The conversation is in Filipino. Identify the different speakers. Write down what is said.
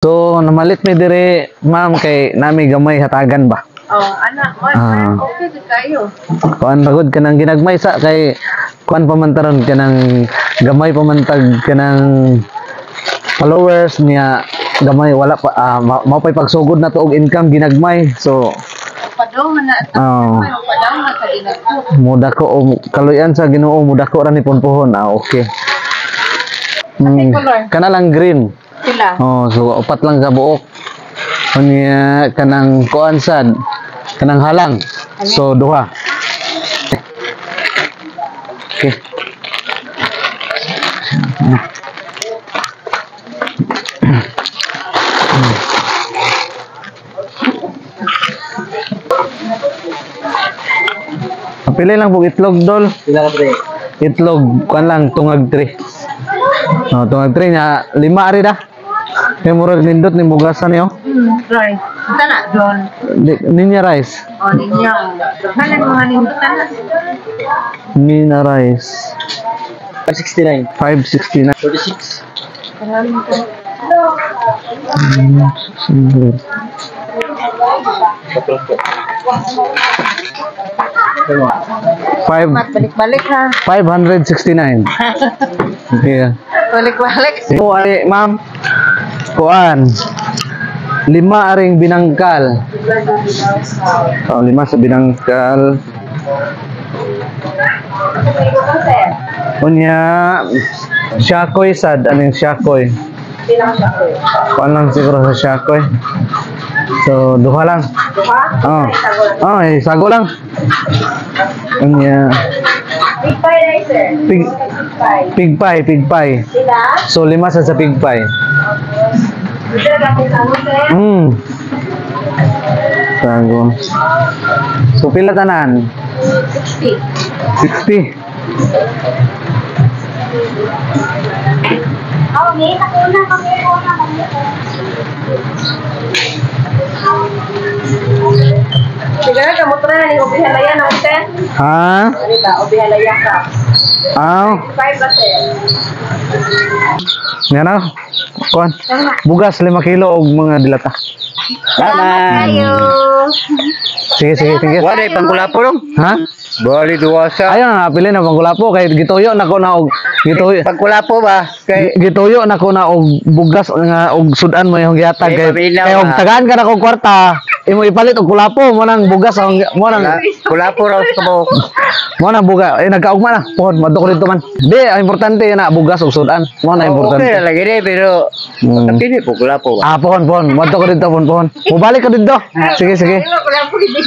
Speaker 1: So, namalit mi dire, ma'am, kay nami gamay hatagan ba?
Speaker 2: Oh, anak, okay din kayo.
Speaker 1: Kuan pagod ka nang ginagmay sa kay kuan pamantaron ka nang gamay pamantag ka nang followers niya gamay wala pa mao pay pagsugod na to og income ginagmay. So,
Speaker 2: Padaw man na padaw man sa dinagko.
Speaker 1: muda ko og kaluyan sa Ginoo, muda ko ra ni punpuhon. Okay.
Speaker 2: Color?
Speaker 1: Kana lang green.
Speaker 2: Sila.
Speaker 1: Oh, so upat lang sa buok. Unya kanang kuan sad, kanang halang. So duha. Okay. Pili lang po itlog dol.
Speaker 3: Pila ka pre?
Speaker 1: Itlog kuan lang tungag 3. Oh, tungag 3 nya 5 ari dah. Kay murag nindot ni bugasan yo.
Speaker 2: Right. Ito na, Don.
Speaker 1: Ninya rice.
Speaker 2: O, ninyo. Halan mga nindutan na.
Speaker 1: Nina rice.
Speaker 3: 569.
Speaker 1: 569.
Speaker 3: 46.
Speaker 2: Maraming ko.
Speaker 1: Five,
Speaker 2: Balik-balik ha.
Speaker 1: 569. Okay.
Speaker 2: Balik-balik.
Speaker 1: So, ay, ma'am. Kuan. 5 aring binangkal. Oh, 5 sa binangkal. Unya, syakoy sad. Ano yung syakoy? Kuan lang siguro sa syakoy. So, duha lang. Oh. Oh, sago lang. Unya, pig pie. So, 5 sa pig pie. Sago. So, pila tanan? 60.
Speaker 2: Sigara ka mo na ni ubihalaya na uten.
Speaker 1: Ha?
Speaker 2: Ano ba, ubihalaya ka.
Speaker 1: Aw.
Speaker 2: 5 ba
Speaker 1: Nga na. Kuan. Bugas 5 kilo og mga dilata.
Speaker 2: kayo.
Speaker 1: Sige, tingin.
Speaker 3: Wala yung pangkulapo dong.
Speaker 1: Ha?
Speaker 3: Bali duwasa.
Speaker 1: Ayun na napili na panggulapo kay gituyo na ko na og
Speaker 3: Pangkulapo ba? Kay
Speaker 1: gituyo na ko na og bugas nga og sudan mo yung gihatag kay
Speaker 3: pabilaw,
Speaker 1: kay og
Speaker 3: ha?
Speaker 1: tagaan ka na kog kwarta imo ipalit og kulapo mo nang bugas mo nang
Speaker 3: kulapo raw sa mo.
Speaker 1: mo nang buga nagkaugma na pohon madto ko dito man di ang importante na bugas og sudan mo na importante.
Speaker 3: Okay lagi rin pero pili po kulapo ba?
Speaker 1: Pohon madto ko dito pohon mubalik ka dito sige
Speaker 2: Wala po dito.